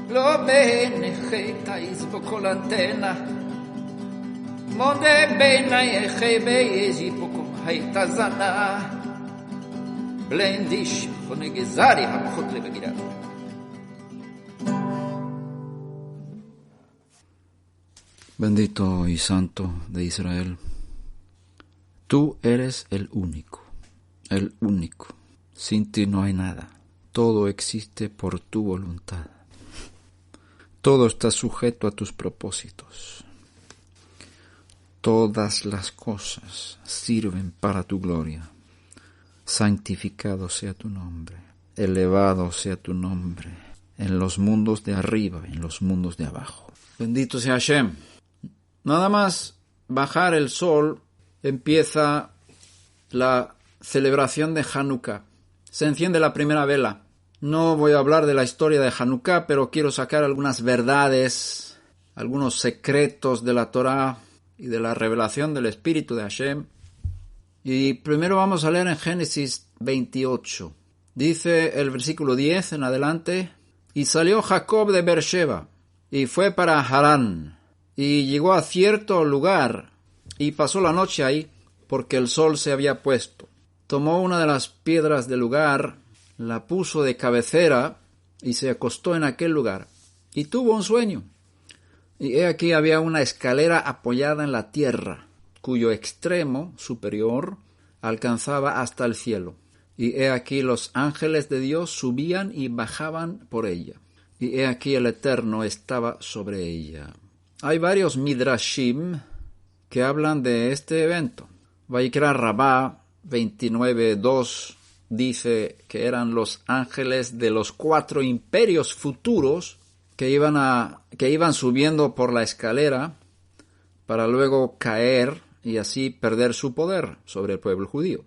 Lo bene cheta izbokolantena Monde bena echebe ezipokom haitazana Blendish konegezari hamchot lebegira. Bendito y santo de Israel, tú eres el único. Sin ti no hay nada. Todo existe por tu voluntad. Todo está sujeto a tus propósitos. Todas las cosas sirven para tu gloria. Santificado sea tu nombre. Elevado sea tu nombre. En los mundos de arriba, en los mundos de abajo. Bendito sea Hashem. Nada más bajar el sol, empieza la celebración de Hanukkah. Se enciende la primera vela. No voy a hablar de la historia de Hanukkah, pero quiero sacar algunas verdades, algunos secretos de la Torah y de la revelación del Espíritu de Hashem. Y primero vamos a leer en Génesis 28. Dice el versículo 10 en adelante: Y salió Jacob de Beersheba, y fue para Harán, y llegó a cierto lugar, y pasó la noche ahí, porque el sol se había puesto. Tomó una de las piedras del lugar, la puso de cabecera, y se acostó en aquel lugar, y tuvo un sueño. Y he aquí había una escalera apoyada en la tierra, cuyo extremo superior alcanzaba hasta el cielo. Y he aquí los ángeles de Dios subían y bajaban por ella. Y he aquí el Eterno estaba sobre ella. Hay varios midrashim que hablan de este evento. Vaikra Rabá 29:2 dice que eran los ángeles de los 4 imperios futuros que iban subiendo por la escalera para luego caer y así perder su poder sobre el pueblo judío.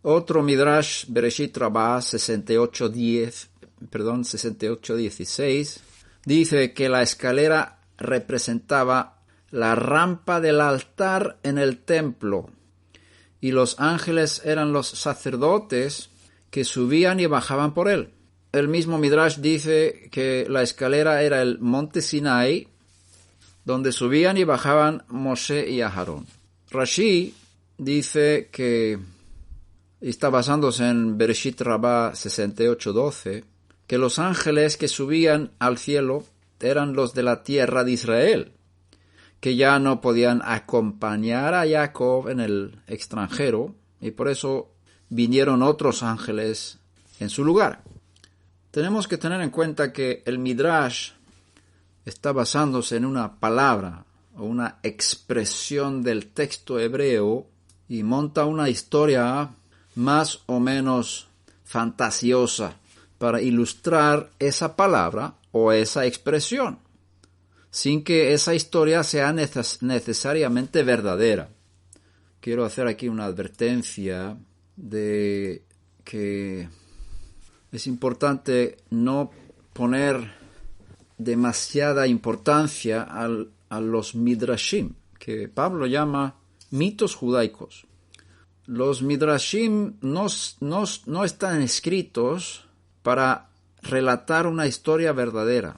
Otro midrash, Bereshit Rabá 68:16, dice que la escalera representaba la rampa del altar en el templo, y los ángeles eran los sacerdotes que subían y bajaban por él. El mismo midrash dice que la escalera era el monte Sinai, donde subían y bajaban Moshe y Aarón. Rashi dice que, y está basándose en Bereshit Rabá 68:12, que los ángeles que subían al cielo eran los de la tierra de Israel, que ya no podían acompañar a Jacob en el extranjero, y por eso vinieron otros ángeles en su lugar. Tenemos que tener en cuenta que el midrash está basándose en una palabra o una expresión del texto hebreo y monta una historia más o menos fantasiosa para ilustrar esa palabra o esa expresión, sin que esa historia sea necesariamente verdadera. Quiero hacer aquí una advertencia de que es importante no poner demasiada importancia a los midrashim, que Pablo llama mitos judaicos. Los midrashim no están escritos para relatar una historia verdadera,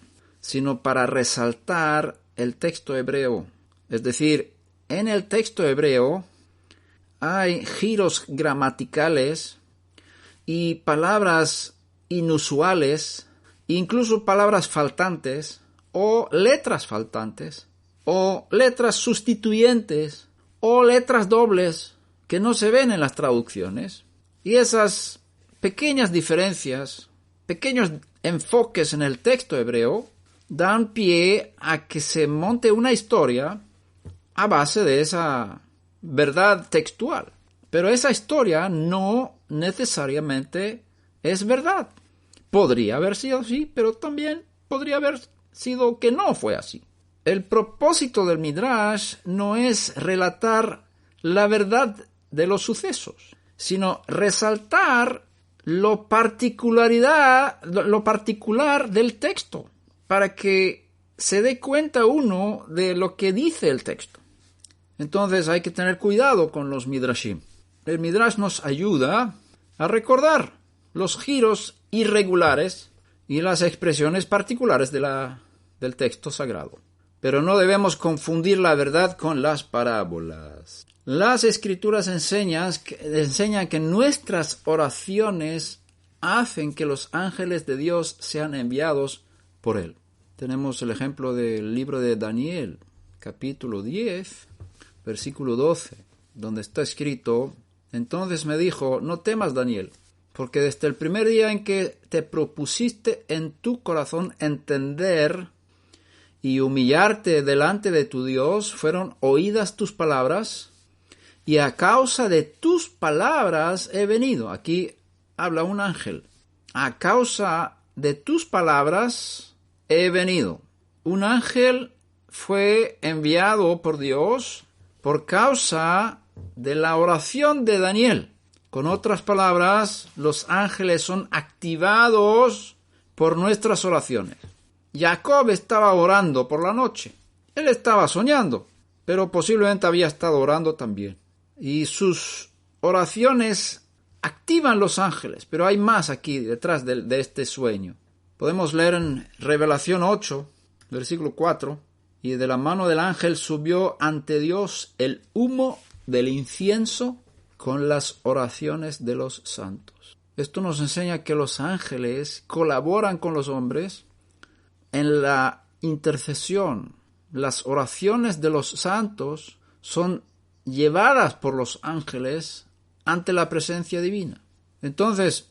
sino para resaltar el texto hebreo. Es decir, en el texto hebreo hay giros gramaticales y palabras inusuales, incluso palabras faltantes, o letras faltantes, o letras sustituyentes, o letras dobles que no se ven en las traducciones. Y esas pequeñas diferencias, pequeños enfoques en el texto hebreo, dan pie a que se monte una historia a base de esa verdad textual. Pero esa historia no necesariamente es verdad. Podría haber sido así, pero también podría haber sido que no fue así. El propósito del Midrash no es relatar la verdad de los sucesos, sino resaltar lo particular del texto, para que se dé cuenta uno de lo que dice el texto. Entonces hay que tener cuidado con los Midrashim. El Midrash nos ayuda a recordar los giros irregulares y las expresiones particulares del texto sagrado. Pero no debemos confundir la verdad con las parábolas. Las Escrituras enseñan que nuestras oraciones hacen que los ángeles de Dios sean enviados por Él. Tenemos el ejemplo del libro de Daniel, capítulo 10, versículo 12, donde está escrito: entonces me dijo, no temas, Daniel, porque desde el primer día en que te propusiste en tu corazón entender y humillarte delante de tu Dios, fueron oídas tus palabras, y a causa de tus palabras he venido. Aquí habla un ángel. A causa de tus palabras he venido. Un ángel fue enviado por Dios por causa de la oración de Daniel. Con otras palabras, los ángeles son activados por nuestras oraciones. Jacob estaba orando por la noche. Él estaba soñando, pero posiblemente había estado orando también. Y sus oraciones activan los ángeles, pero hay más aquí detrás de este sueño. Podemos leer en Revelación 8, versículo 4, y de la mano del ángel subió ante Dios el humo del incienso con las oraciones de los santos. Esto nos enseña que los ángeles colaboran con los hombres en la intercesión. Las oraciones de los santos son llevadas por los ángeles ante la presencia divina. Entonces,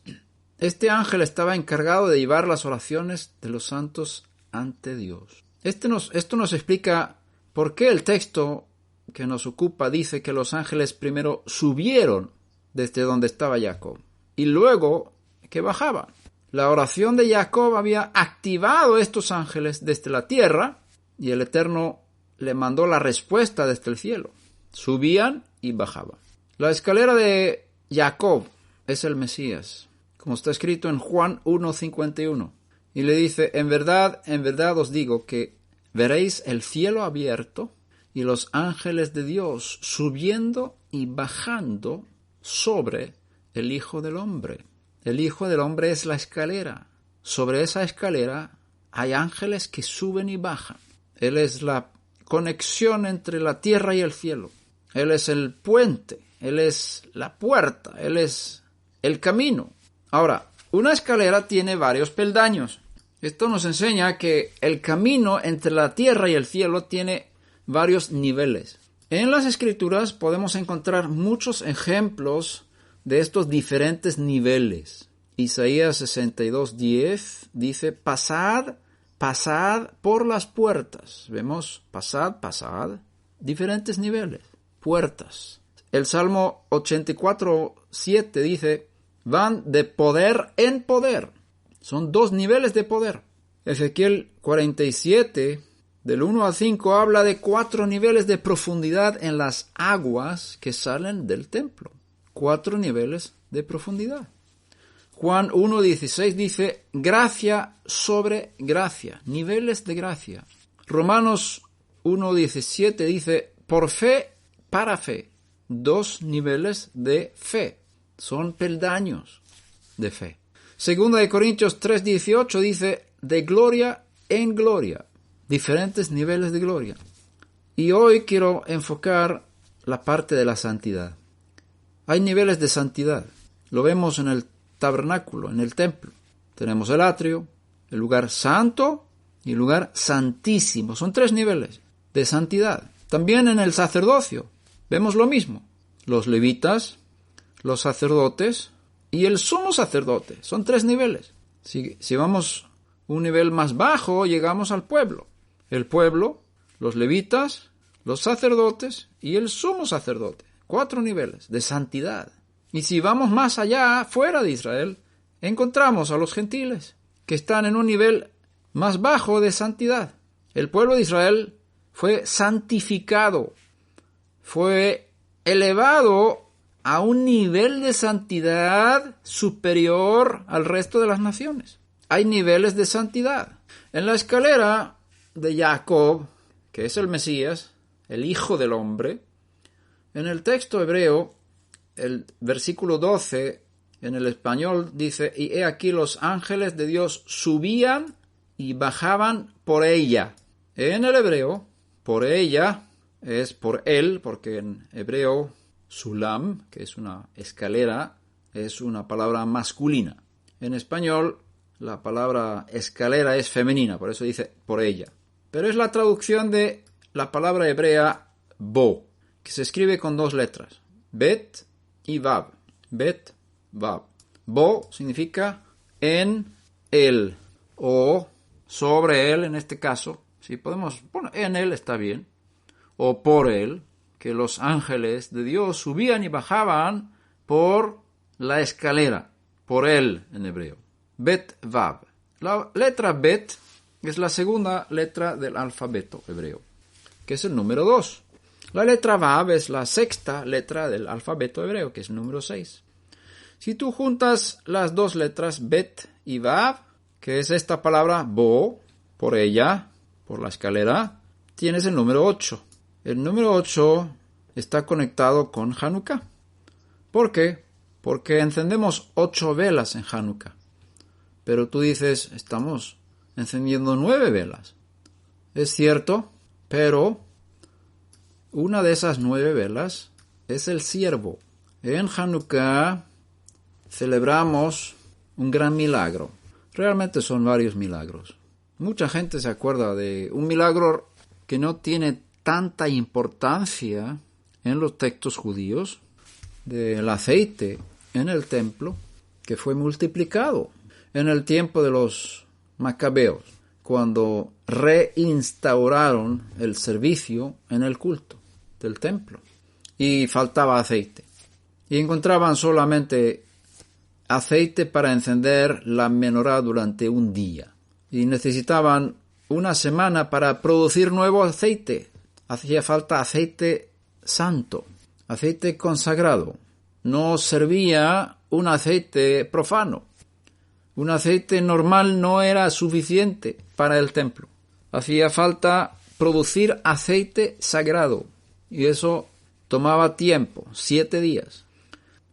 este ángel estaba encargado de llevar las oraciones de los santos ante Dios. Esto nos explica por qué el texto que nos ocupa dice que los ángeles primero subieron desde donde estaba Jacob y luego que bajaban. La oración de Jacob había activado estos ángeles desde la tierra y el Eterno le mandó la respuesta desde el cielo. Subían y bajaban. La escalera de Jacob es el Mesías, como está escrito en Juan 1:51. Y le dice, en verdad os digo que veréis el cielo abierto y los ángeles de Dios subiendo y bajando sobre el Hijo del Hombre. El Hijo del Hombre es la escalera. Sobre esa escalera hay ángeles que suben y bajan. Él es la conexión entre la tierra y el cielo. Él es el puente. Él es la puerta. Él es el camino. Ahora, una escalera tiene varios peldaños. Esto nos enseña que el camino entre la tierra y el cielo tiene varios niveles. En las Escrituras podemos encontrar muchos ejemplos de estos diferentes niveles. Isaías 62:10 dice, pasad por las puertas. Vemos, pasad, diferentes niveles, puertas. El Salmo 84:7 dice, van de poder en poder. Son dos niveles de poder. Ezequiel 47, del 1 al 5, habla de 4 niveles de profundidad en las aguas que salen del templo. 4 niveles de profundidad. Juan 1:16 dice, gracia sobre gracia, niveles de gracia. Romanos 1:17 dice, por fe para fe, 2 niveles de fe. Son peldaños de fe. Segunda de Corintios 3:18 dice, de gloria en gloria, diferentes niveles de gloria. Y hoy quiero enfocar la parte de la santidad. Hay niveles de santidad. Lo vemos en el tabernáculo, en el templo. Tenemos el atrio, el lugar santo y el lugar santísimo. Son 3 niveles de santidad. También en el sacerdocio vemos lo mismo. Los levitas, los sacerdotes y el sumo sacerdote. Son 3 niveles. Si vamos un nivel más bajo, llegamos al pueblo. El pueblo, los levitas, los sacerdotes y el sumo sacerdote. 4 niveles de santidad. Y si vamos más allá, fuera de Israel, encontramos a los gentiles, que están en un nivel más bajo de santidad. El pueblo de Israel fue santificado, fue elevado a un nivel de santidad superior al resto de las naciones. Hay niveles de santidad. En la escalera de Jacob, que es el Mesías, el Hijo del Hombre, en el texto hebreo, el versículo 12, en el español dice, y he aquí los ángeles de Dios subían y bajaban por ella. En el hebreo, por ella es por él, porque en hebreo, sulam, que es una escalera, es una palabra masculina. En español, la palabra escalera es femenina, por eso dice por ella. Pero es la traducción de la palabra hebrea bo, que se escribe con 2 letras, bet y vav. Bet, vav. Bo significa en él o sobre él en este caso. Si podemos poner en él está bien. O por él, que los ángeles de Dios subían y bajaban por la escalera. Por él en hebreo. Bet, vav. La letra bet es la segunda letra del alfabeto hebreo, que es el número 2. La letra vav es la 6ª letra del alfabeto hebreo, que es el número 6. Si tú juntas las 2 letras bet y vav, que es esta palabra bo, por ella, por la escalera, tienes el número 8. El número 8 está conectado con Hanukkah. ¿Por qué? Porque encendemos 8 velas en Hanukkah. Pero tú dices, estamos encendiendo 9 velas. Es cierto, pero una de esas 9 velas es el ciervo. En Hanukkah celebramos un gran milagro. Realmente son varios milagros. Mucha gente se acuerda de un milagro que no tiene tanta importancia en los textos judíos, del aceite en el templo, que fue multiplicado en el tiempo de los macabeos, cuando reinstauraron el servicio en el culto del templo y faltaba aceite. Y encontraban solamente aceite para encender la menorá durante un día. Y necesitaban una semana para producir nuevo aceite. Hacía falta aceite santo, aceite consagrado. No servía un aceite profano. Un aceite normal no era suficiente para el templo. Hacía falta producir aceite sagrado. Y eso tomaba tiempo, 7 días.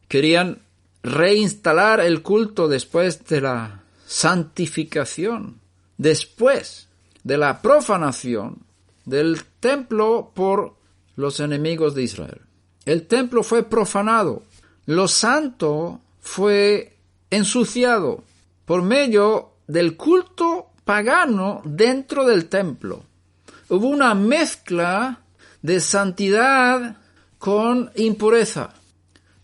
Querían reinstalar el culto después de la santificación, después de la profanación del templo por los enemigos de Israel. El templo fue profanado, lo santo fue ensuciado por medio del culto pagano dentro del templo. Hubo una mezcla de santidad con impureza,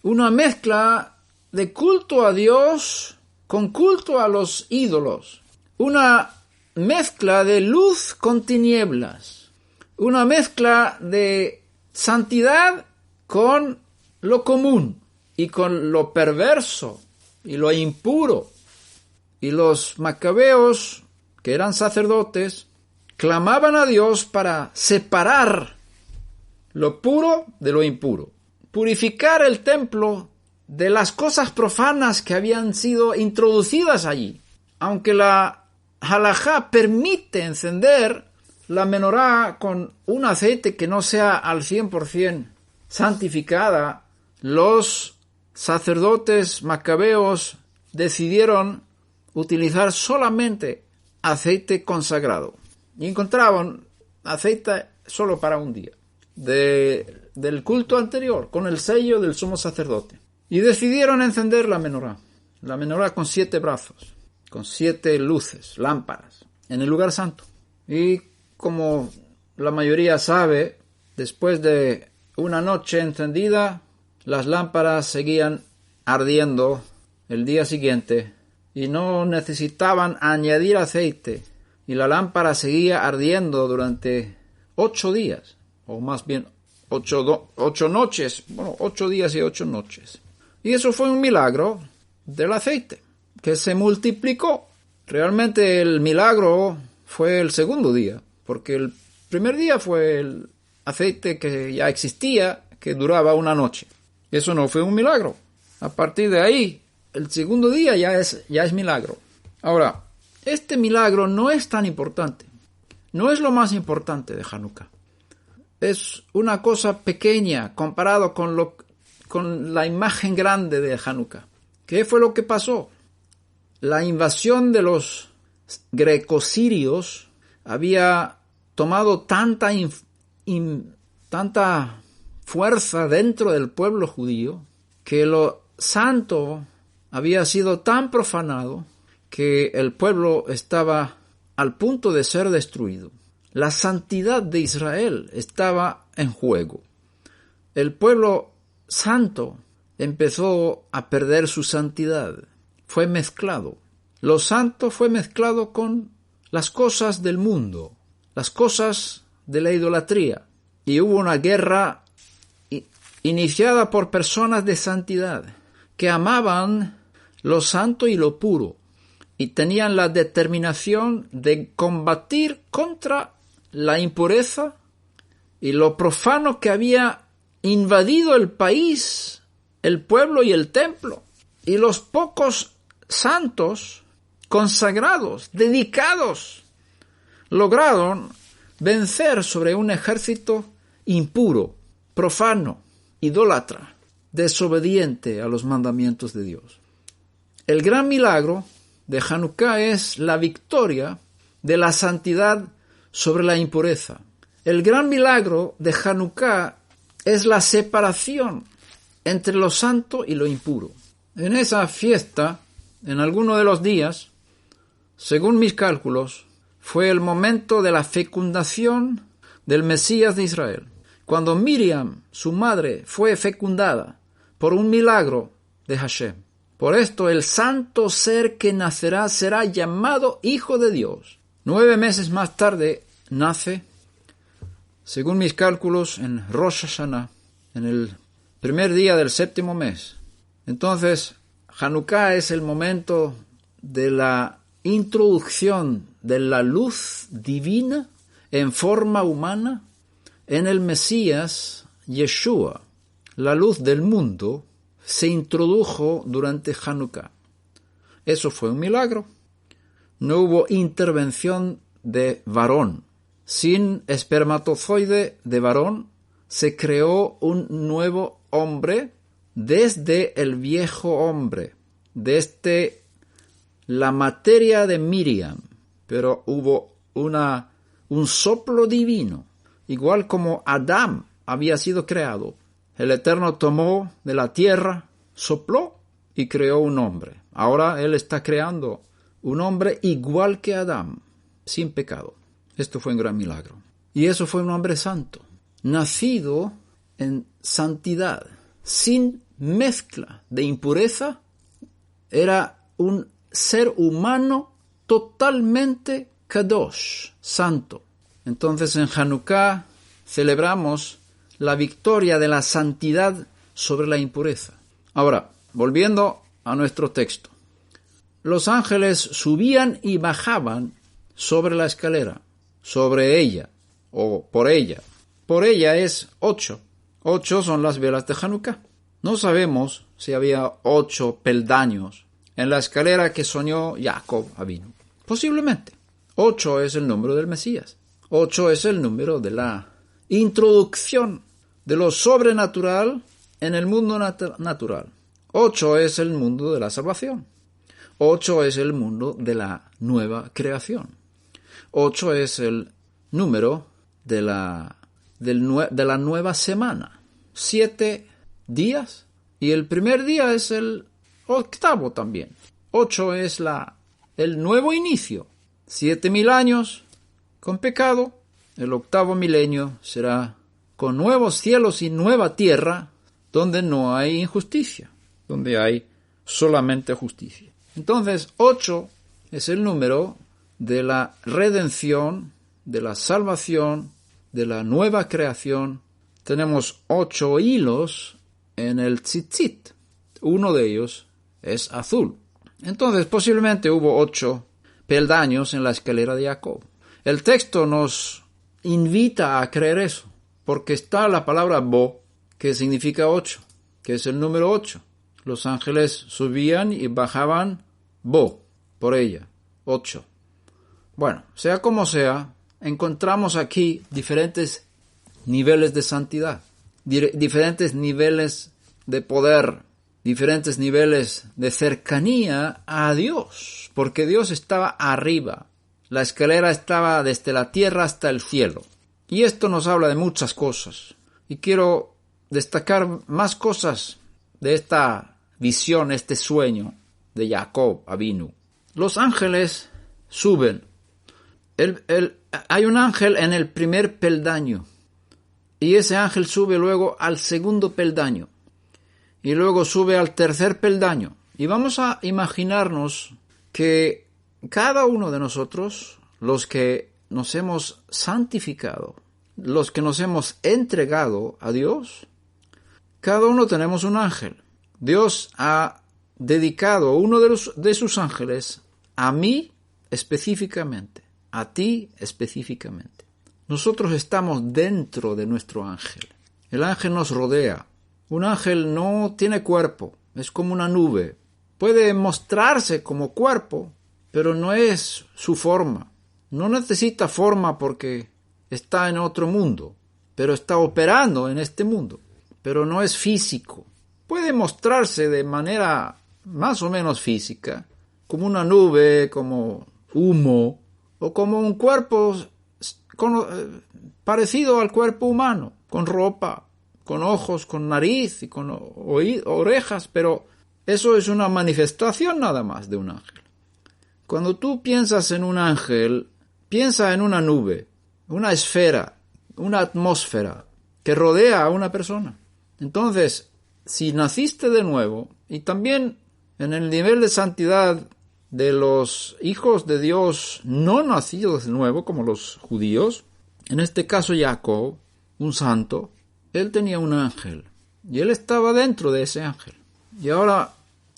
una mezcla de culto a Dios con culto a los ídolos, una mezcla de luz con tinieblas, una mezcla de santidad con lo común y con lo perverso y lo impuro. Y los macabeos, que eran sacerdotes, clamaban a Dios para separar lo puro de lo impuro, purificar el templo de las cosas profanas que habían sido introducidas allí. Aunque la halajá permite encender la menorá con un aceite que no sea al 100% santificada, los sacerdotes macabeos decidieron utilizar solamente aceite consagrado. Y encontraban aceite solo para un día, del culto anterior, con el sello del sumo sacerdote. Y decidieron encender la menorá con 7 brazos, con 7 luces, lámparas, en el lugar santo. Y como la mayoría sabe, después de una noche encendida, las lámparas seguían ardiendo el día siguiente y no necesitaban añadir aceite, y la lámpara seguía ardiendo durante 8 días, o más bien 8 noches, 8 días y 8 noches. Y eso fue un milagro del aceite, que se multiplicó. Realmente el milagro fue el segundo día, porque el primer día fue el aceite que ya existía, que duraba una noche. Eso no fue un milagro. A partir de ahí, el segundo día ya es milagro. Ahora, este milagro no es tan importante. No es lo más importante de Hanukkah. Es una cosa pequeña comparado con la imagen grande de Hanukkah. ¿Qué fue lo que pasó? La invasión de los grecosirios había tomado tanta fuerza dentro del pueblo judío que lo santo había sido tan profanado que el pueblo estaba al punto de ser destruido. La santidad de Israel estaba en juego. El pueblo santo empezó a perder su santidad. Fue mezclado. Lo santo fue mezclado con las cosas del mundo, las cosas de la idolatría. Y hubo una guerra iniciada por personas de santidad que amaban lo santo y lo puro y tenían la determinación de combatir contra la impureza y lo profano que había invadido el país, el pueblo y el templo. Y los pocos santos, consagrados, dedicados, lograron vencer sobre un ejército impuro, profano, idólatra, desobediente a los mandamientos de Dios. El gran milagro de Hanukkah es la victoria de la santidad sobre la impureza. El gran milagro de Hanukkah es la separación entre lo santo y lo impuro. En esa fiesta, en alguno de los días, según mis cálculos, fue el momento de la fecundación del Mesías de Israel. Cuando Miriam, su madre, fue fecundada por un milagro de Hashem. Por esto el santo ser que nacerá será llamado Hijo de Dios. 9 meses más tarde nace, según mis cálculos, en Rosh Hashanah, en el primer día del 7º mes. Entonces, Hanukkah es el momento de la introducción de la luz divina en forma humana en el Mesías Yeshua. La luz del mundo se introdujo durante Hanukkah. Eso fue un milagro. No hubo intervención de varón. Sin espermatozoide de varón se creó un nuevo hombre desde el viejo hombre, desde la materia de Miriam, pero hubo un soplo divino, igual como Adán había sido creado. El Eterno tomó de la tierra, sopló y creó un hombre. Ahora Él está creando un hombre igual que Adán, sin pecado. Esto fue un gran milagro. Y eso fue un hombre santo, nacido en santidad, sin mezcla de impureza. Era un ser humano totalmente kadosh, santo. Entonces en Hanukkah celebramos la victoria de la santidad sobre la impureza. Ahora, volviendo a nuestro texto. Los ángeles subían y bajaban sobre la escalera, sobre ella, o por ella. Por ella es 8. 8 son las velas de Hanukkah. No sabemos si había 8 peldaños en la escalera que soñó Jacob Avinu. Posiblemente. 8 es el número del Mesías. 8 es el número de la introducción de lo sobrenatural en el mundo natural. 8 es el mundo de la salvación. 8 es el mundo de la nueva creación. 8 es el número de la nueva semana. 7 días y el primer día es el octavo también. 8 es el nuevo inicio. 7.000 años con pecado. El octavo milenio será con nuevos cielos y nueva tierra, donde no hay injusticia, donde hay solamente justicia. Entonces, 8 es el número de la redención, de la salvación, de la nueva creación. Tenemos 8 hilos en el tzitzit. Uno de ellos es azul. Entonces, posiblemente hubo 8 peldaños en la escalera de Jacob. El texto nos invita a creer eso, porque está la palabra bo, que significa 8, que es el número 8. Los ángeles subían y bajaban bo, por ella, 8. Bueno, sea como sea, encontramos aquí diferentes niveles de santidad, diferentes niveles de poder, diferentes niveles de cercanía a Dios, porque Dios estaba arriba. La escalera estaba desde la tierra hasta el cielo. Y esto nos habla de muchas cosas. Y quiero destacar más cosas de esta visión, este sueño de Jacob Avinu. Los ángeles suben. Hay un ángel en el primer peldaño. Y ese ángel sube luego al segundo peldaño. Y luego sube al tercer peldaño. Y vamos a imaginarnos que cada uno de nosotros, los que nos hemos santificado, los que nos hemos entregado a Dios, cada uno tenemos un ángel. Dios ha dedicado uno de sus ángeles a mí específicamente, a ti específicamente. Nosotros estamos dentro de nuestro ángel. El ángel nos rodea. Un ángel no tiene cuerpo, es como una nube. Puede mostrarse como cuerpo, pero no es su forma. No necesita forma porque está en otro mundo, pero está operando en este mundo, pero no es físico. Puede mostrarse de manera más o menos física, como una nube, como humo, o como un cuerpo parecido al cuerpo humano, con ropa, con ojos, con nariz y con orejas, pero eso es una manifestación nada más de un ángel. Cuando tú piensas en un ángel, piensa en una nube, una esfera, una atmósfera que rodea a una persona. Entonces, si naciste de nuevo, y también en el nivel de santidad de los hijos de Dios no nacidos de nuevo, como los judíos, en este caso Jacob, un santo, él tenía un ángel, y él estaba dentro de ese ángel. Y ahora,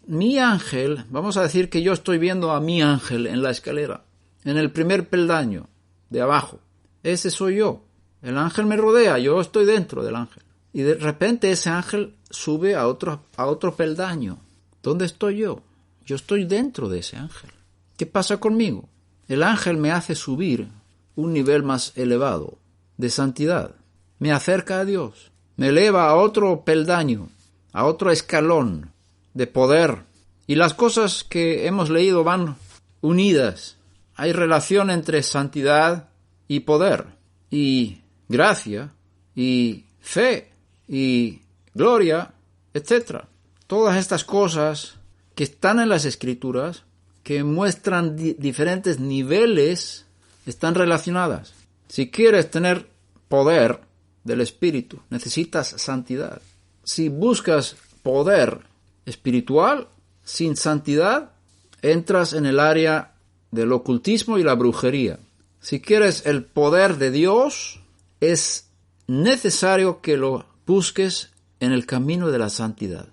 mi ángel, vamos a decir que yo estoy viendo a mi ángel en la escalera, en el primer peldaño de abajo. Ese soy yo. El ángel me rodea, yo estoy dentro del ángel. Y de repente ese ángel sube a otro peldaño. ¿Dónde estoy yo? Yo estoy dentro de ese ángel. ¿Qué pasa conmigo? El ángel me hace subir un nivel más elevado de santidad. Me acerca a Dios. Me eleva a otro peldaño, a otro escalón de poder. Y las cosas que hemos leído van unidas. Hay relación entre santidad y poder, y gracia, y fe, y gloria, etc. Todas estas cosas que están en las Escrituras, que muestran diferentes niveles, están relacionadas. Si quieres tener poder del Espíritu, necesitas santidad. Si buscas poder espiritual, sin santidad, entras en el área del ocultismo y la brujería. Si quieres el poder de Dios, es necesario que lo busques en el camino de la santidad.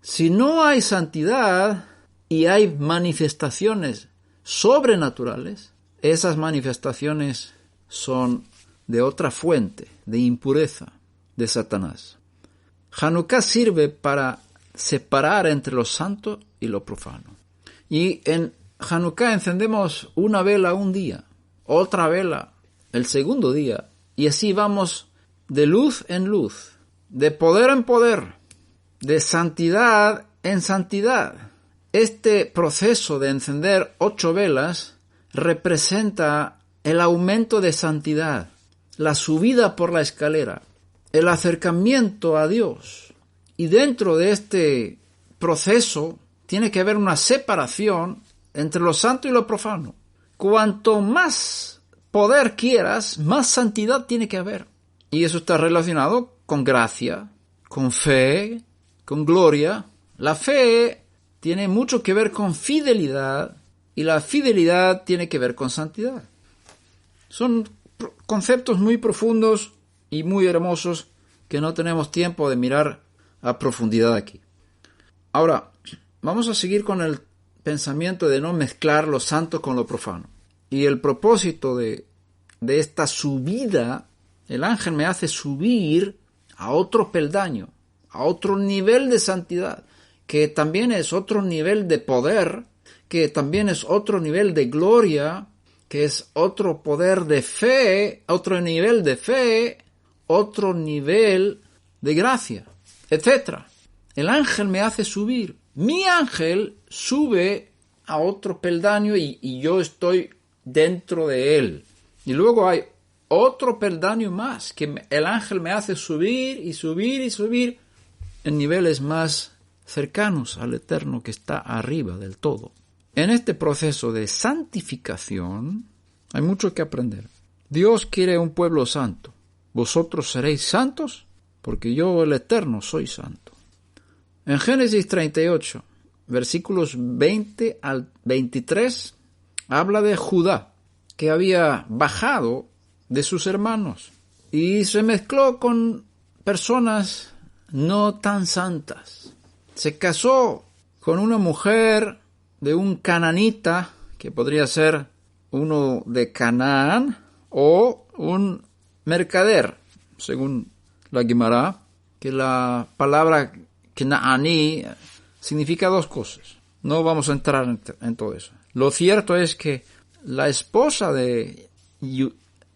Si no hay santidad y hay manifestaciones sobrenaturales, esas manifestaciones son de otra fuente, de impureza, de Satanás. Hanukkah sirve para separar entre lo santo y lo profano. Y en Hanukkah encendemos una vela un día, otra vela el segundo día, y así vamos de luz en luz, de poder en poder, de santidad en santidad. este proceso de encender 8 velas representa el aumento de santidad, la subida por la escalera, el acercamiento a Dios. Y dentro de este proceso tiene que haber una separación entre lo santo y lo profano. Cuanto más poder quieras, más santidad tiene que haber. Y eso está relacionado con gracia, con fe, con gloria. La fe tiene mucho que ver con fidelidad y la fidelidad tiene que ver con santidad. Son conceptos muy profundos y muy hermosos que no tenemos tiempo de mirar a profundidad aquí. Ahora, vamos a seguir con el pensamiento de no mezclar lo santo con lo profano. Y el propósito de esta subida, el ángel me hace subir a otro peldaño, a otro nivel de santidad, que también es otro nivel de poder, que también es otro nivel de gloria, que es otro poder de fe, otro nivel de fe, otro nivel de gracia, etc. El ángel me hace subir. Mi ángel sube a otro peldaño y yo estoy dentro de él. Y luego hay otro peldaño más que el ángel me hace subir y subir y subir en niveles más cercanos al Eterno que está arriba del todo. En este proceso de santificación hay mucho que aprender. Dios quiere un pueblo santo. Vosotros seréis santos porque yo, el Eterno, soy santo. En Génesis 38, versículos 20 al 23, habla de Judá, que había bajado de sus hermanos y se mezcló con personas no tan santas. Se casó con una mujer de un cananita, que podría ser uno de Canaán, o un mercader, según la Guimará, que la palabra Cananí significa 2 cosas. No vamos a entrar en todo eso. Lo cierto es que la esposa de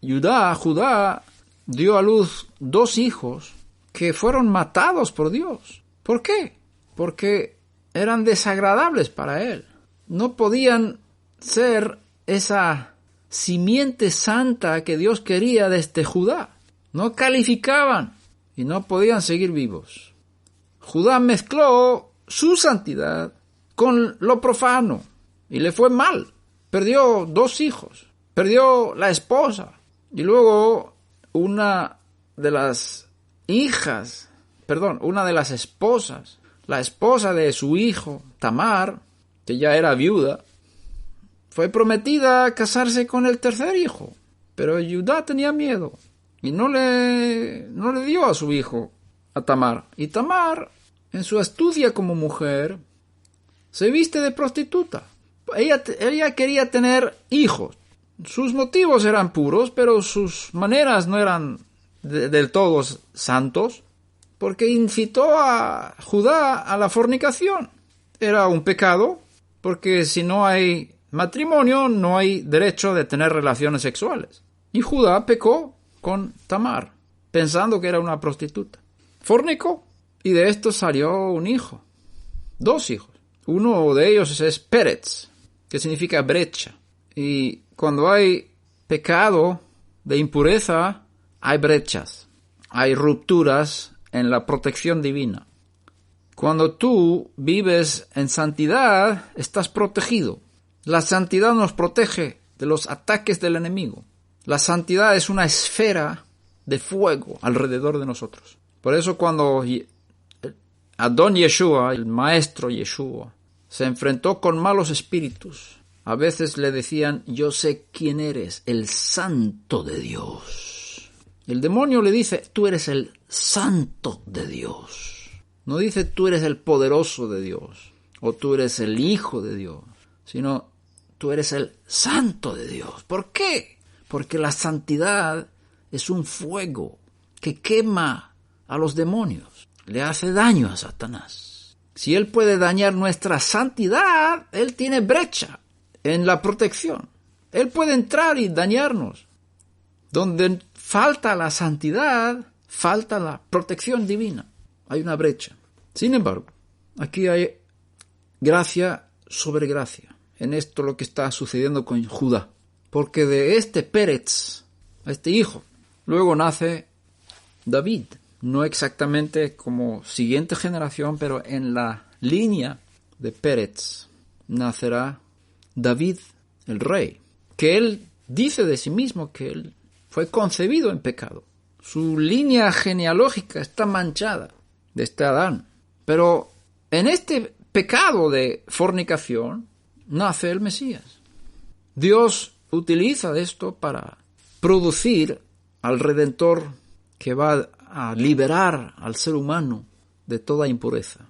Judá, dio a luz 2 hijos que fueron matados por Dios. ¿Por qué? Porque eran desagradables para él. No podían ser esa simiente santa que Dios quería desde Judá. No calificaban y no podían seguir vivos. Judá mezcló su santidad con lo profano y le fue mal. Perdió 2 hijos, perdió la esposa y luego una de las esposas, la esposa de su hijo, Tamar, que ya era viuda, fue prometida a casarse con el 3er hijo, pero Judá tenía miedo y no le dio a su hijo a Tamar. Y Tamar, en su astucia como mujer, se viste de prostituta. Ella quería tener hijos. Sus motivos eran puros, pero sus maneras no eran del todo santos, porque incitó a Judá a la fornicación. Era un pecado, porque si no hay matrimonio, no hay derecho de tener relaciones sexuales. Y Judá pecó con Tamar, pensando que era una prostituta. Fornicó, y de esto salió un hijo. 2 hijos. Uno de ellos es Peretz, que significa brecha. Y cuando hay pecado de impureza, hay brechas, hay rupturas en la protección divina. Cuando tú vives en santidad, estás protegido. La santidad nos protege de los ataques del enemigo. La santidad es una esfera de fuego alrededor de nosotros. Por eso cuando Adón Yeshua, el maestro Yeshua, se enfrentó con malos espíritus, a veces le decían: yo sé quién eres, el santo de Dios. El demonio le dice: tú eres el santo de Dios. No dice: tú eres el poderoso de Dios, o tú eres el hijo de Dios, sino tú eres el santo de Dios. ¿Por qué? Porque la santidad es un fuego que quema a los demonios, le hace daño a Satanás. Si él puede dañar nuestra santidad, él tiene brecha en la protección. Él puede entrar y dañarnos. Donde falta la santidad, falta la protección divina. Hay una brecha. Sin embargo, aquí hay gracia sobre gracia en esto lo que está sucediendo con Judá. Porque de este Pérez, este hijo, luego nace David. No exactamente como siguiente generación, pero en la línea de Pérez nacerá David, el rey, que él dice de sí mismo que él fue concebido en pecado. Su línea genealógica está manchada de este Adán. Pero en este pecado de fornicación nace el Mesías. Dios utiliza esto para producir al Redentor que va a liberar al ser humano de toda impureza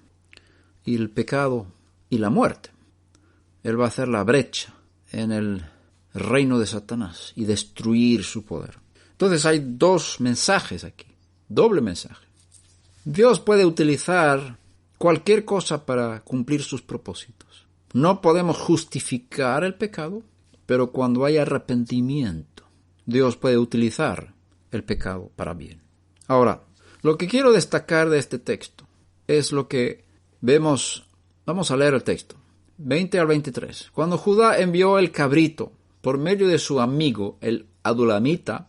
y el pecado y la muerte. Él va a hacer la brecha en el reino de Satanás y destruir su poder. Entonces hay dos mensajes aquí, doble mensaje. Dios puede utilizar cualquier cosa para cumplir sus propósitos. No podemos justificar el pecado, pero cuando hay arrepentimiento, Dios puede utilizar el pecado para bien. Ahora, lo que quiero destacar de este texto es lo que vemos. Vamos a leer el texto, 20 al 23. Cuando Judá envió el cabrito por medio de su amigo, el adulamita,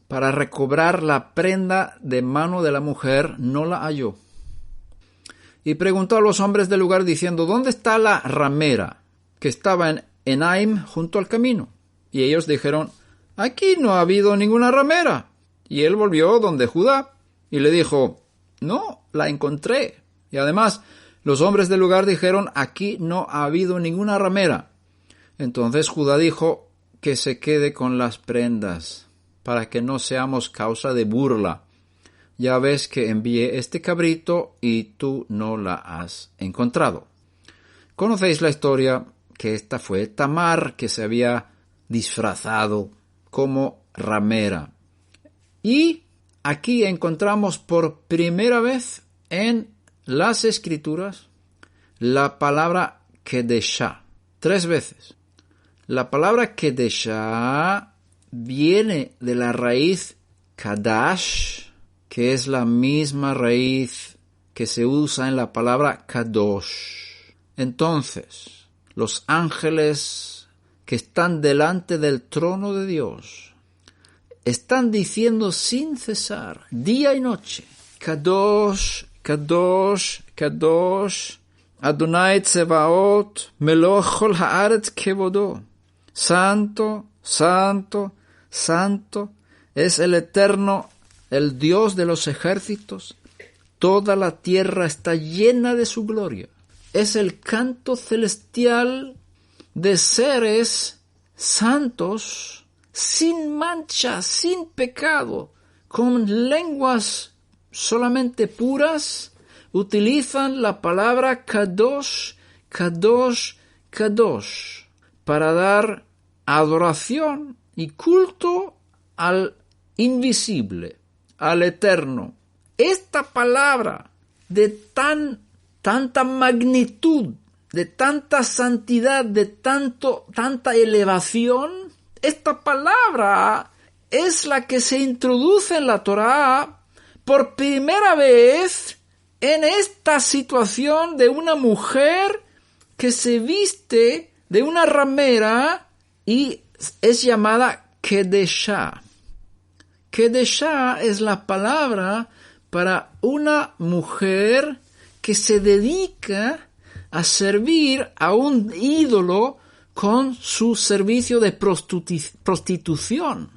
para recobrar la prenda de mano de la mujer, no la halló. Y preguntó a los hombres del lugar diciendo, ¿dónde está la ramera que estaba en Enaim junto al camino? Y ellos dijeron, aquí no ha habido ninguna ramera. Y él volvió donde Judá y le dijo, no, la encontré. Y además, los hombres del lugar dijeron, aquí no ha habido ninguna ramera. Entonces Judá dijo que se quede con las prendas, para que no seamos causa de burla. Ya ves que envié este cabrito y tú no la has encontrado. Conocéis la historia, que esta fue Tamar, que se había disfrazado como ramera. Y aquí encontramos por primera vez en las Escrituras la palabra Kedeshá, 3 veces. La palabra Kedeshá viene de la raíz Kadash, que es la misma raíz que se usa en la palabra Kadosh. Entonces, los ángeles que están delante del trono de Dios están diciendo sin cesar, día y noche, Kadosh, Kadosh, Kadosh, Adonai Tsebaot, Meloch kol haaretz kevodo. Santo, santo, santo es el Eterno, el Dios de los ejércitos. Toda la tierra está llena de su gloria. Es el canto celestial de seres santos, sin mancha, sin pecado, con lenguas solamente puras, utilizan la palabra Kadosh, Kadosh, Kadosh, para dar adoración y culto al invisible, al eterno. Esta palabra de tanta magnitud, de tanta santidad, de tanta elevación, esta palabra es la que se introduce en la Torá por primera vez en esta situación de una mujer que se viste de una ramera y es llamada Kedeshá. Kedeshá es la palabra para una mujer que se dedica a servir a un ídolo con su servicio de prostitución.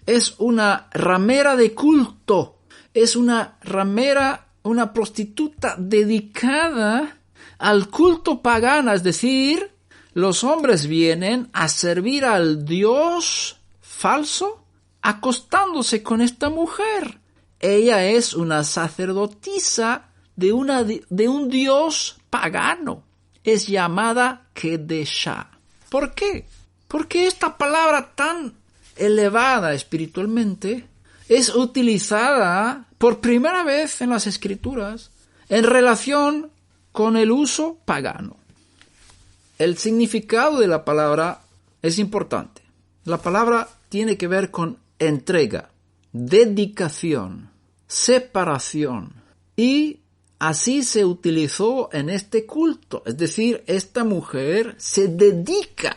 Es una ramera de culto. Es una ramera, una prostituta dedicada al culto pagano. Es decir, los hombres vienen a servir al Dios falso acostándose con esta mujer. Ella es una sacerdotisa de un Dios pagano. Es llamada Kedeshá. ¿Por qué? Porque esta palabra tan elevada espiritualmente es utilizada por primera vez en las Escrituras en relación con el uso pagano. El significado de la palabra es importante. La palabra tiene que ver con entrega, dedicación, separación y así se utilizó en este culto. Es decir, esta mujer se dedica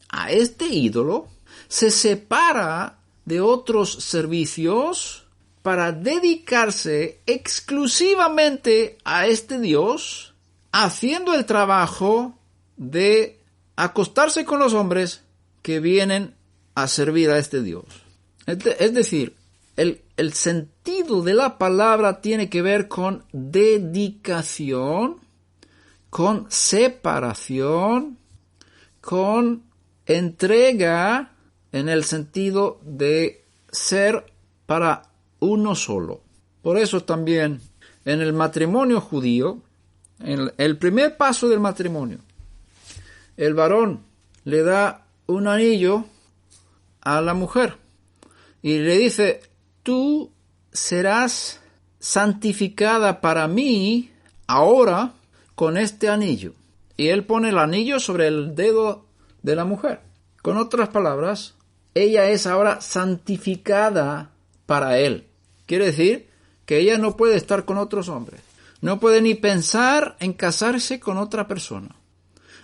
a este ídolo, se separa de otros servicios para dedicarse exclusivamente a este Dios, haciendo el trabajo de acostarse con los hombres que vienen a servir a este Dios. Es decir, el sentido de la palabra tiene que ver con dedicación, con separación, con entrega en el sentido de ser para uno solo. Por eso también en el matrimonio judío, en el primer paso del matrimonio, el varón le da un anillo a la mujer y le dice: tú serás santificada para mí ahora con este anillo. Y él pone el anillo sobre el dedo de la mujer. Con otras palabras, ella es ahora santificada para él. Quiere decir que ella no puede estar con otros hombres. No puede ni pensar en casarse con otra persona.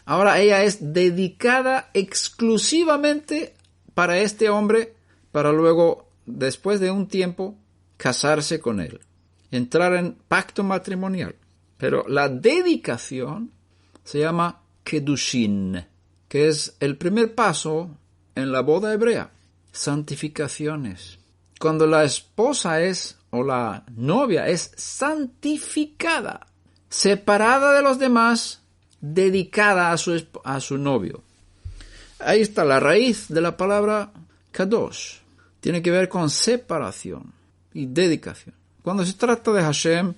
Ahora ella es dedicada exclusivamente para este hombre, para luego, después de un tiempo, casarse con él, entrar en pacto matrimonial. Pero la dedicación se llama kedushin, que es el primer paso en la boda hebrea. Santificaciones. Cuando la esposa o la novia es santificada, separada de los demás, dedicada a su novio. Ahí está la raíz de la palabra kadosh. Tiene que ver con separación y dedicación. Cuando se trata de Hashem,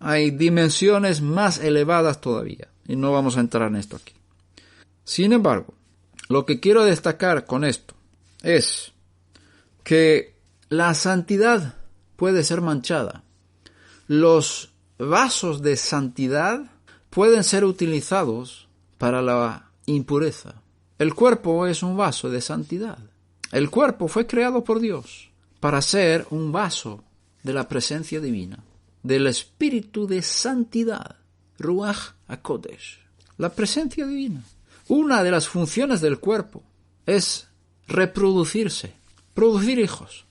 hay dimensiones más elevadas todavía, y no vamos a entrar en esto aquí. Sin embargo, lo que quiero destacar con esto es que la santidad puede ser manchada. Los vasos de santidad pueden ser utilizados para la impureza. El cuerpo es un vaso de santidad. El cuerpo fue creado por Dios para ser un vaso de la presencia divina, del espíritu de santidad, Ruach HaKodesh, la presencia divina. Una de las funciones del cuerpo es reproducirse, producir hijos.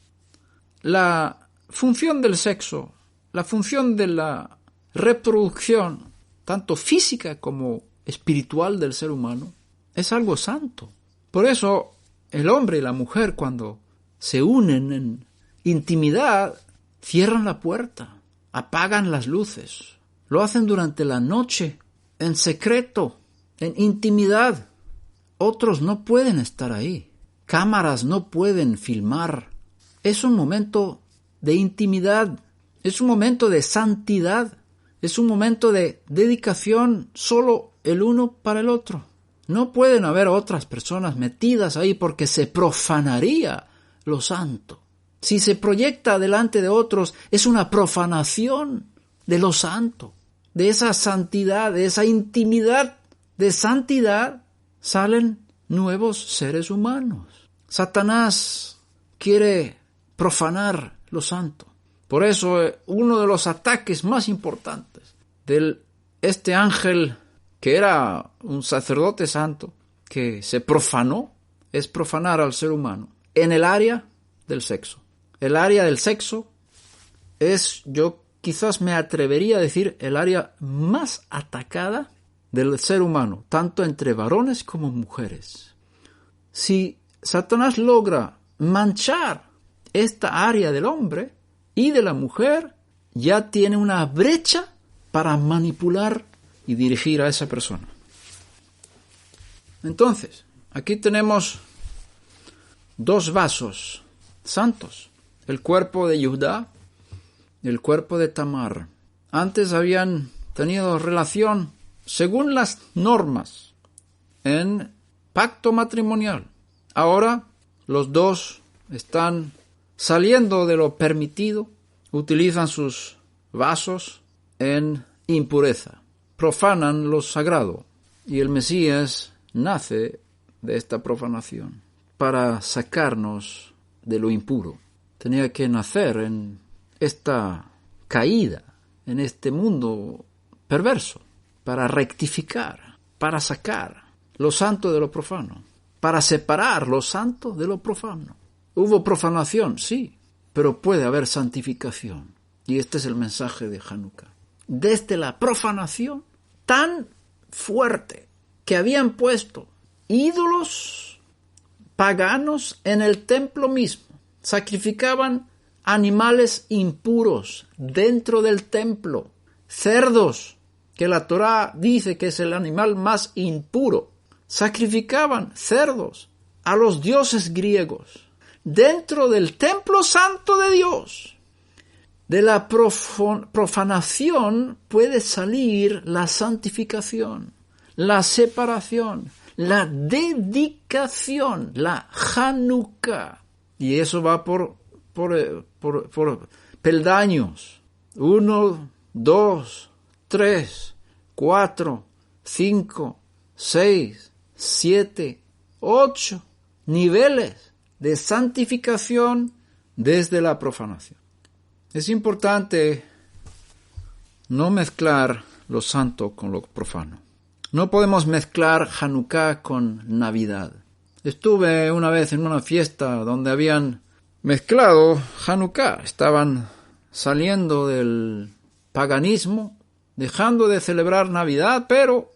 La función del sexo, la función de la reproducción, tanto física como espiritual del ser humano, es algo santo. Por eso, el hombre y la mujer, cuando se unen en intimidad, cierran la puerta, apagan las luces. Lo hacen durante la noche, en secreto, en intimidad. Otros no pueden estar ahí. Cámaras no pueden filmar. Es un momento de intimidad, es un momento de santidad, es un momento de dedicación solo el uno para el otro. No pueden haber otras personas metidas ahí porque se profanaría lo santo. Si se proyecta delante de otros, es una profanación de lo santo, de esa santidad, de esa intimidad de santidad, salen nuevos seres humanos. Satanás quiere profanar lo santo. Por eso, uno de los ataques más importantes de este ángel, que era un sacerdote santo, que se profanó, es profanar al ser humano en el área del sexo. El área del sexo es, yo quizás me atrevería a decir, el área más atacada del ser humano, tanto entre varones como mujeres. Si Satanás logra manchar esta área del hombre y de la mujer, ya tiene una brecha para manipular y dirigir a esa persona. Entonces, aquí tenemos dos vasos santos, el cuerpo de Judá y el cuerpo de Tamar. Antes habían tenido relación según las normas en pacto matrimonial. Ahora los dos están saliendo de lo permitido, utilizan sus vasos en impureza, profanan lo sagrado, y el Mesías nace de esta profanación para sacarnos de lo impuro. Tenía que nacer en esta caída, en este mundo perverso, para rectificar, para sacar lo santo de lo profano, para separar lo santo de lo profano. Hubo profanación, sí, pero puede haber santificación. Y este es el mensaje de Hanukkah. Desde la profanación tan fuerte que habían puesto ídolos paganos en el templo mismo, sacrificaban animales impuros dentro del templo, cerdos, que la Torá dice que es el animal más impuro. Sacrificaban cerdos a los dioses griegos dentro del templo santo de Dios. De la profanación puede salir la santificación, la separación, la dedicación, la Hanukkah. Y eso va por peldaños. 1, 2, 3, 4, 5, 6, 7, 8 niveles de santificación desde la profanación. Es importante no mezclar lo santo con lo profano. No podemos mezclar Hanukkah con Navidad. Estuve una vez en una fiesta donde habían mezclado Hanukkah. Estaban saliendo del paganismo, dejando de celebrar Navidad, pero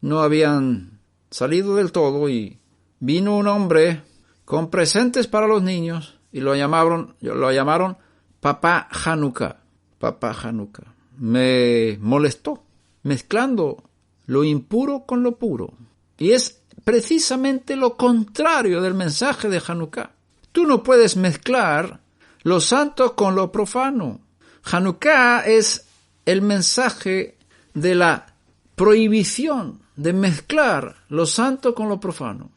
no habían salido del todo, y vino un hombre con presentes para los niños y lo llamaron Papá Hanukkah. Papá Hanukkah. Me molestó, mezclando lo impuro con lo puro. Y es precisamente lo contrario del mensaje de Hanukkah. Tú no puedes mezclar lo santo con lo profano. Hanukkah es el mensaje de la prohibición de mezclar lo santo con lo profano.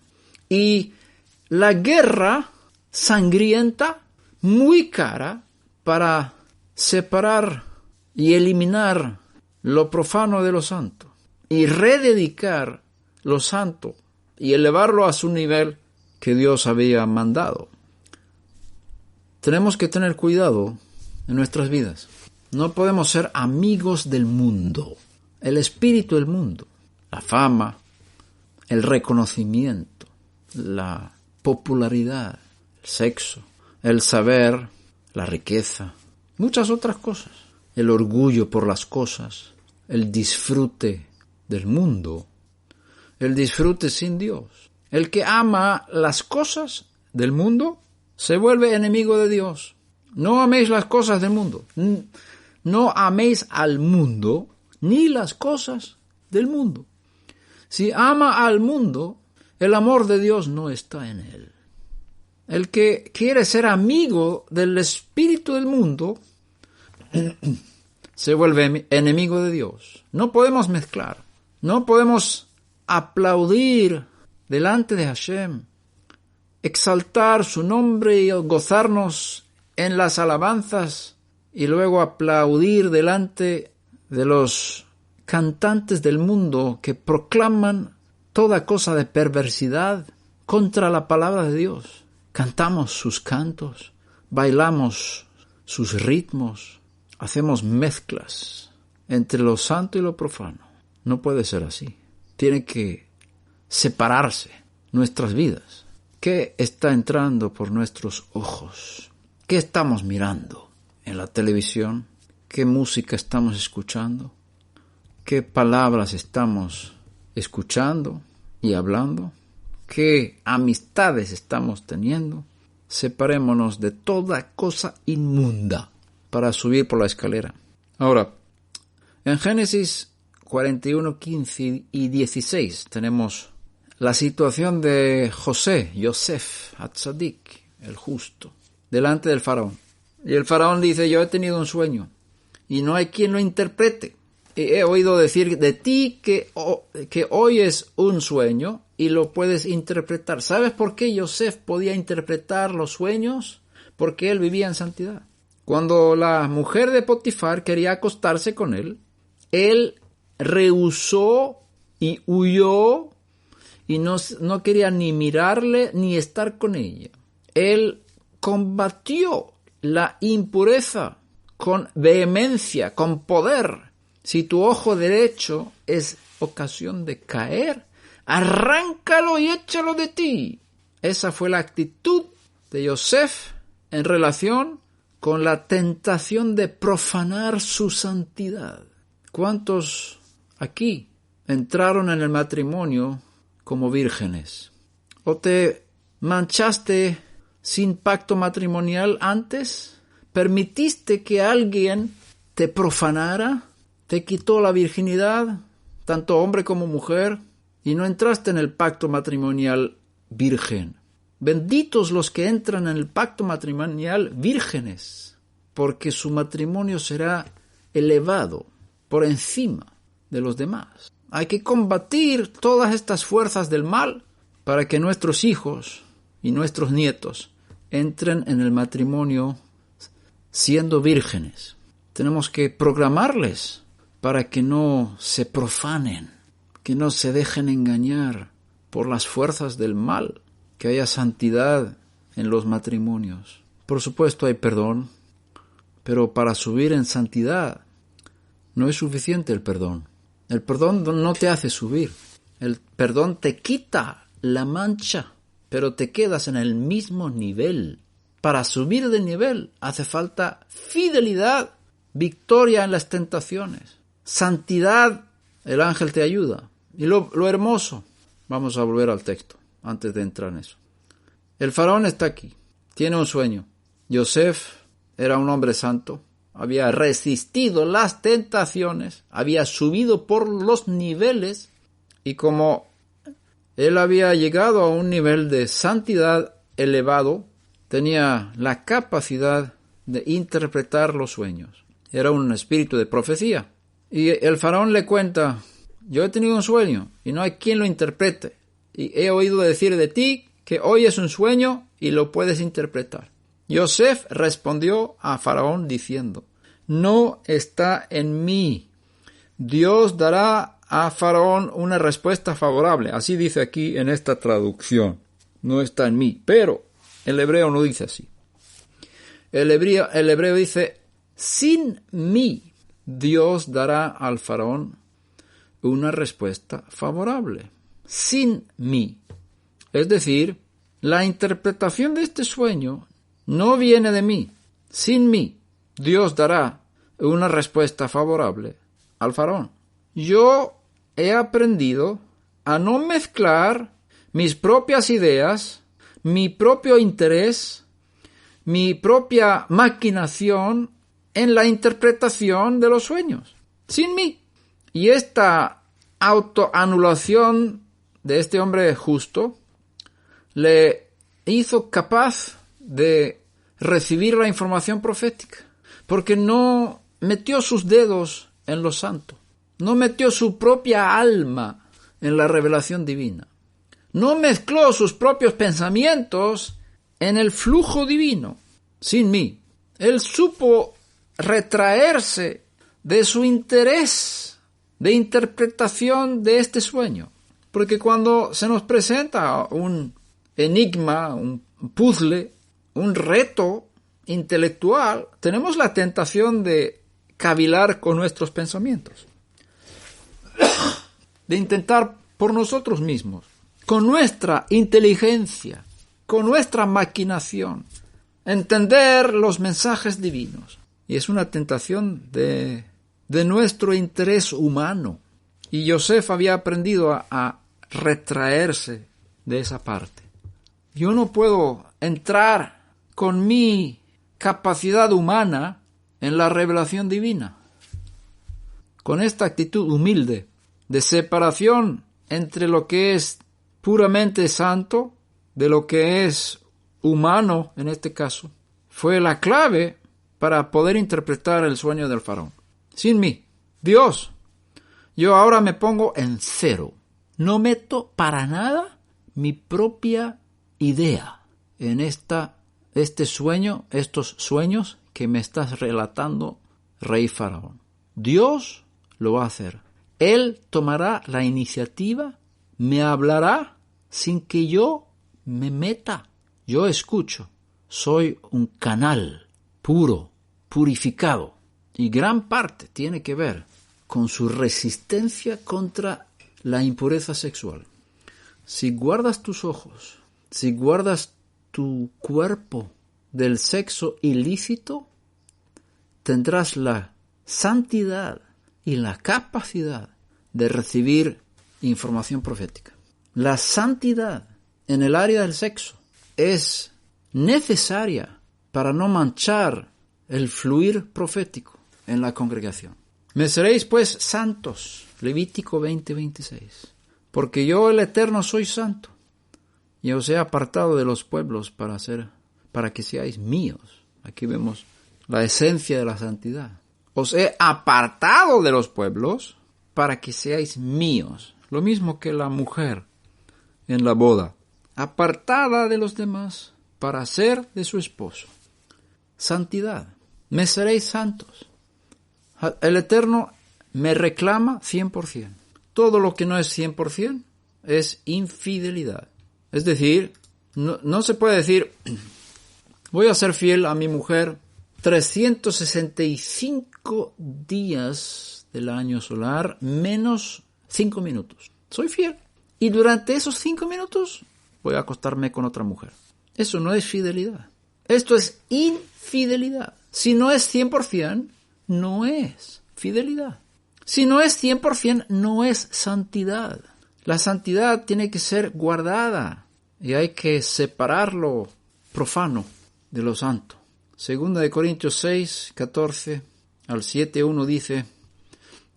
Y la guerra sangrienta, muy cara, para separar y eliminar lo profano de lo santo y rededicar lo santo y elevarlo a su nivel que Dios había mandado. Tenemos que tener cuidado en nuestras vidas. No podemos ser amigos del mundo, el espíritu del mundo, la fama, el reconocimiento, la popularidad, el sexo, el saber, la riqueza, muchas otras cosas, el orgullo por las cosas, el disfrute del mundo, el disfrute sin Dios. El que ama las cosas del mundo se vuelve enemigo de Dios. No améis las cosas del mundo. No améis al mundo ni las cosas del mundo. Si ama al mundo, el amor de Dios no está en él. El que quiere ser amigo del espíritu del mundo se vuelve enemigo de Dios. No podemos mezclar. No podemos aplaudir delante de Hashem, exaltar su nombre y gozarnos en las alabanzas y luego aplaudir delante de los cantantes del mundo que proclaman toda cosa de perversidad contra la palabra de Dios. Cantamos sus cantos, bailamos sus ritmos, hacemos mezclas entre lo santo y lo profano. No puede ser así. Tiene que separarse nuestras vidas. ¿Qué está entrando por nuestros ojos? ¿Qué estamos mirando en la televisión? ¿Qué música estamos escuchando? ¿Qué palabras estamos escuchando y hablando? ¿Qué amistades estamos teniendo? Separémonos de toda cosa inmunda para subir por la escalera. Ahora, en Génesis 41, 15 y 16 tenemos la situación de José, Yosef, Hatzadik, el justo, delante del faraón. Y el faraón dice: yo he tenido un sueño y no hay quien lo interprete. He oído decir de ti que oyes un sueño y lo puedes interpretar. ¿Sabes por qué Yosef podía interpretar los sueños? Porque él vivía en santidad. Cuando la mujer de Potifar quería acostarse con él, él rehusó y huyó y no quería ni mirarle ni estar con ella. Él combatió la impureza con vehemencia, con poder. Si tu ojo derecho es ocasión de caer, arráncalo y échalo de ti. Esa fue la actitud de Yosef en relación con la tentación de profanar su santidad. ¿Cuántos aquí entraron en el matrimonio como vírgenes? ¿O te manchaste sin pacto matrimonial antes? ¿Permitiste que alguien te profanara? ¿Te quitó la virginidad, tanto hombre como mujer? Y no entraste en el pacto matrimonial virgen. Benditos los que entran en el pacto matrimonial vírgenes, porque su matrimonio será elevado por encima de los demás. Hay que combatir todas estas fuerzas del mal para que nuestros hijos y nuestros nietos entren en el matrimonio siendo vírgenes. Tenemos que programarles para que no se profanen, que no se dejen engañar por las fuerzas del mal, que haya santidad en los matrimonios. Por supuesto hay perdón, pero para subir en santidad no es suficiente el perdón. El perdón no te hace subir. El perdón te quita la mancha, pero te quedas en el mismo nivel. Para subir de nivel hace falta fidelidad, victoria en las tentaciones, santidad. El ángel te ayuda. Y lo hermoso, vamos a volver al texto antes de entrar en eso. El faraón está aquí, tiene un sueño. Yosef era un hombre santo, había resistido las tentaciones, había subido por los niveles, y como él había llegado a un nivel de santidad elevado, tenía la capacidad de interpretar los sueños. Era un espíritu de profecía. Y el faraón le cuenta: yo he tenido un sueño y no hay quien lo interprete. Y he oído decir de ti que hoy es un sueño y lo puedes interpretar. Yosef respondió a Faraón diciendo: no está en mí. Dios dará a Faraón una respuesta favorable. Así dice aquí en esta traducción. No está en mí. Pero el hebreo no dice así. El hebreo dice: sin mí Dios dará al Faraón una respuesta favorable. Sin mí. Es decir, la interpretación de este sueño no viene de mí. Sin mí, Dios dará una respuesta favorable al faraón. Yo he aprendido a no mezclar mis propias ideas, mi propio interés, mi propia maquinación en la interpretación de los sueños. Sin mí. Y esta autoanulación de este hombre justo le hizo capaz de recibir la información profética, porque no metió sus dedos en lo santo, no metió su propia alma en la revelación divina, no mezcló sus propios pensamientos en el flujo divino. Sin mí, él supo retraerse de su interés de interpretación de este sueño. Porque cuando se nos presenta un enigma, un puzzle, un reto intelectual, tenemos la tentación de cavilar con nuestros pensamientos, de intentar por nosotros mismos, con nuestra inteligencia, con nuestra maquinación, entender los mensajes divinos. Y es una tentación de nuestro interés humano. Y Yosef había aprendido a retraerse de esa parte. Yo no puedo entrar con mi capacidad humana en la revelación divina. Con esta actitud humilde de separación entre lo que es puramente santo de lo que es humano, en este caso, fue la clave para poder interpretar el sueño del faraón. Sin mí, Dios, yo ahora me pongo en cero. No meto para nada mi propia idea en este sueño, estos sueños que me estás relatando, rey faraón. Dios lo va a hacer. Él tomará la iniciativa, me hablará sin que yo me meta. Yo escucho. Soy un canal puro purificado. Y gran parte tiene que ver con su resistencia contra la impureza sexual. Si guardas tus ojos, si guardas tu cuerpo del sexo ilícito, tendrás la santidad y la capacidad de recibir información profética. La santidad en el área del sexo es necesaria para no manchar el fluir profético en la congregación. Me seréis pues santos, Levítico 20:26, porque yo el Eterno soy santo, y os he apartado de los pueblos para que seáis míos. Aquí vemos la esencia de la santidad. Os he apartado de los pueblos para que seáis míos. Lo mismo que la mujer en la boda, apartada de los demás para ser de su esposo. Santidad. Me seréis santos. El Eterno me reclama 100%. Todo lo que no es 100% es infidelidad. Es decir, no se puede decir, voy a ser fiel a mi mujer 365 días del año solar menos 5 minutos. Soy fiel. Y durante esos 5 minutos voy a acostarme con otra mujer. Eso no es fidelidad. Esto es infidelidad. Si no es 100%, no es fidelidad. Si no es 100%, no es santidad. La santidad tiene que ser guardada y hay que separar lo profano de lo santo. Segunda de Corintios 6, 14 al 7:1 dice,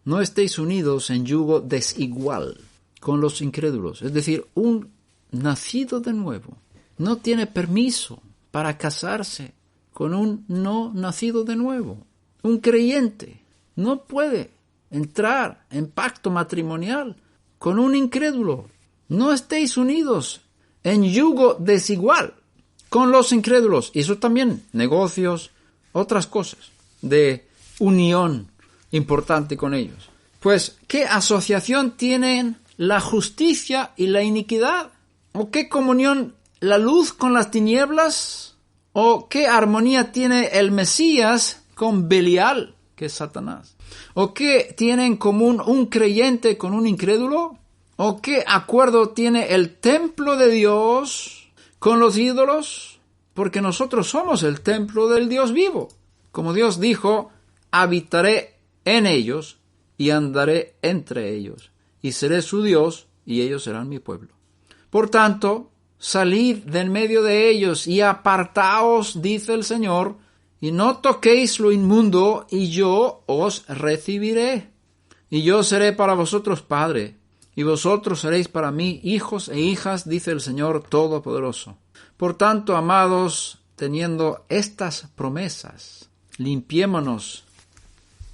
no estéis unidos en yugo desigual con los incrédulos. Es decir, un nacido de nuevo no tiene permiso para casarse con un no nacido de nuevo. Un creyente no puede entrar en pacto matrimonial con un incrédulo. No estéis unidos en yugo desigual con los incrédulos. Y eso también, negocios, otras cosas de unión importante con ellos. Pues, ¿qué asociación tienen la justicia y la iniquidad? ¿O qué comunión la luz con las tinieblas? ¿O qué armonía tiene el Mesías con Belial, que es Satanás? ¿O qué tiene en común un creyente con un incrédulo? ¿O qué acuerdo tiene el templo de Dios con los ídolos? Porque nosotros somos el templo del Dios vivo. Como Dios dijo, habitaré en ellos y andaré entre ellos, y seré su Dios, y ellos serán mi pueblo. Por tanto, salid de en medio de ellos y apartaos, dice el Señor, y no toquéis lo inmundo, y yo os recibiré. Y yo seré para vosotros padre, y vosotros seréis para mí hijos e hijas, dice el Señor Todopoderoso. Por tanto, amados, teniendo estas promesas, limpiémonos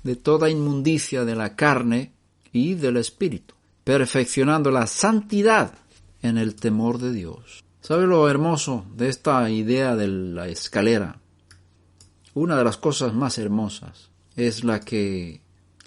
de toda inmundicia de la carne y del espíritu, perfeccionando la santidad en el temor de Dios. ¿Sabe lo hermoso de esta idea de la escalera? Una de las cosas más hermosas es la que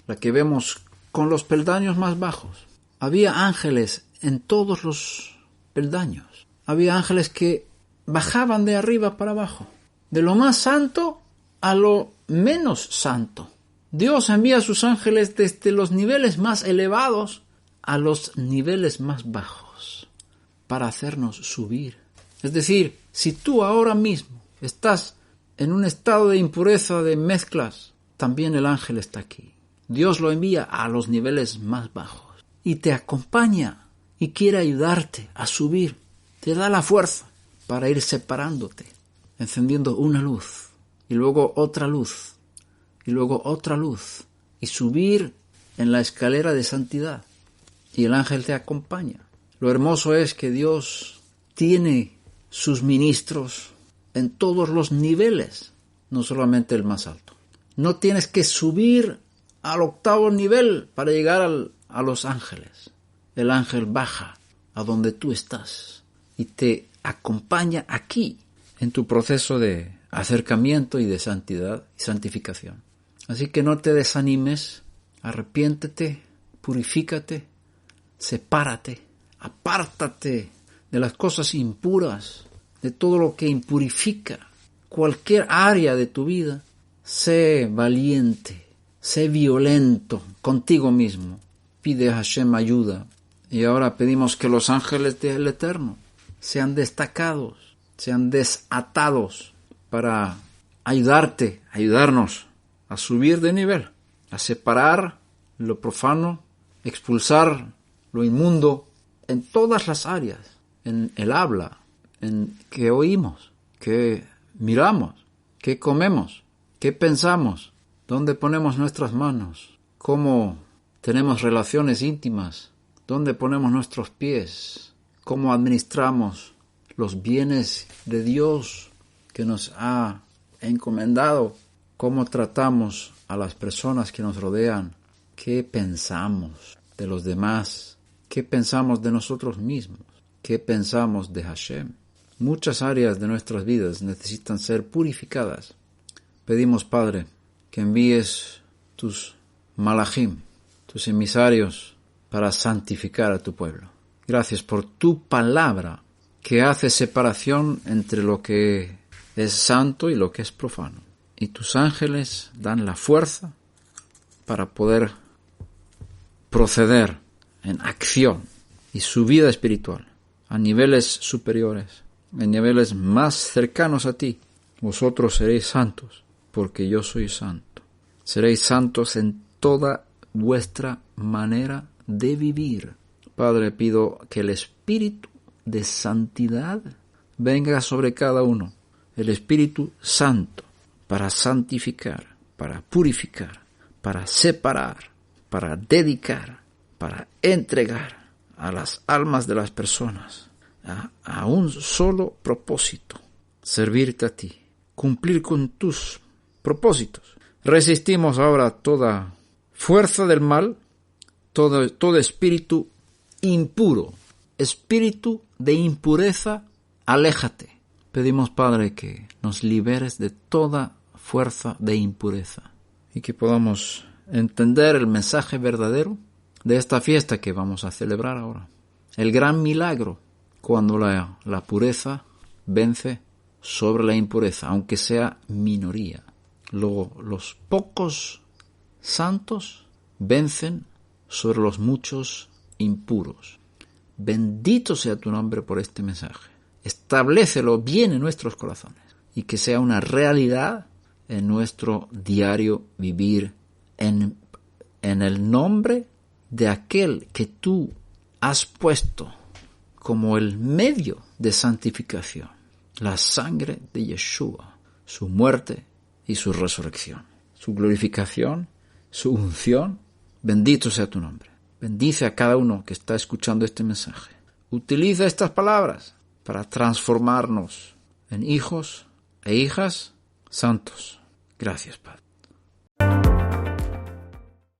vemos con los peldaños más bajos. Había ángeles en todos los peldaños. Había ángeles que bajaban de arriba para abajo, de lo más santo a lo menos santo. Dios envía a sus ángeles desde los niveles más elevados a los niveles más bajos para hacernos subir. Es decir, si tú ahora mismo estás en un estado de impureza, de mezclas, también el ángel está aquí. Dios lo envía a los niveles más bajos y te acompaña y quiere ayudarte a subir. Te da la fuerza para ir separándote, encendiendo una luz y luego otra luz y luego otra luz y subir en la escalera de santidad. Y el ángel te acompaña. Lo hermoso es que Dios tiene sus ministros en todos los niveles, no solamente el más alto. No tienes que subir al 8º nivel para llegar a los ángeles. El ángel baja a donde tú estás y te acompaña aquí en tu proceso de acercamiento y de santidad y santificación. Así que no te desanimes, arrepiéntete, purifícate, sepárate, apártate de las cosas impuras, de todo lo que impurifica cualquier área de tu vida sé valiente, sé violento contigo mismo. Pide a Hashem ayuda. Y ahora pedimos que los ángeles del Eterno sean destacados, sean desatados para ayudarnos a subir de nivel, a separar lo profano, expulsar lo inmundo en todas las áreas, en el habla, en qué oímos, qué miramos, qué comemos, qué pensamos, dónde ponemos nuestras manos, cómo tenemos relaciones íntimas, dónde ponemos nuestros pies, cómo administramos los bienes de Dios que nos ha encomendado, cómo tratamos a las personas que nos rodean, qué pensamos de los demás, qué pensamos de nosotros mismos, qué pensamos de Hashem. Muchas áreas de nuestras vidas necesitan ser purificadas. Pedimos, Padre, que envíes tus malachim, tus emisarios, para santificar a tu pueblo. Gracias por tu palabra que hace separación entre lo que es santo y lo que es profano. Y tus ángeles dan la fuerza para poder proceder en acción y su vida espiritual a niveles superiores, a niveles más cercanos a ti. Vosotros seréis santos, porque yo soy santo. Seréis santos en toda vuestra manera de vivir. Padre, pido que el Espíritu de santidad venga sobre cada uno, el Espíritu Santo, para santificar, para purificar, para separar, para dedicar, para entregar a las almas de las personas a un solo propósito: servirte a ti, cumplir con tus propósitos. Resistimos ahora toda fuerza del mal, todo espíritu impuro, espíritu de impureza, aléjate. Pedimos, Padre, que nos liberes de toda fuerza de impureza y que podamos entender el mensaje verdadero de esta fiesta que vamos a celebrar ahora. El gran milagro cuando la pureza vence sobre la impureza, aunque sea minoría. Los pocos santos vencen sobre los muchos impuros. Bendito sea tu nombre por este mensaje. Establécelo bien en nuestros corazones y que sea una realidad en nuestro diario vivir en el nombre de aquel que tú has puesto como el medio de santificación, la sangre de Yeshua, su muerte y su resurrección, su glorificación, su unción. Bendito sea tu nombre. Bendice a cada uno que está escuchando este mensaje. Utiliza estas palabras para transformarnos en hijos e hijas santos. Gracias, Padre.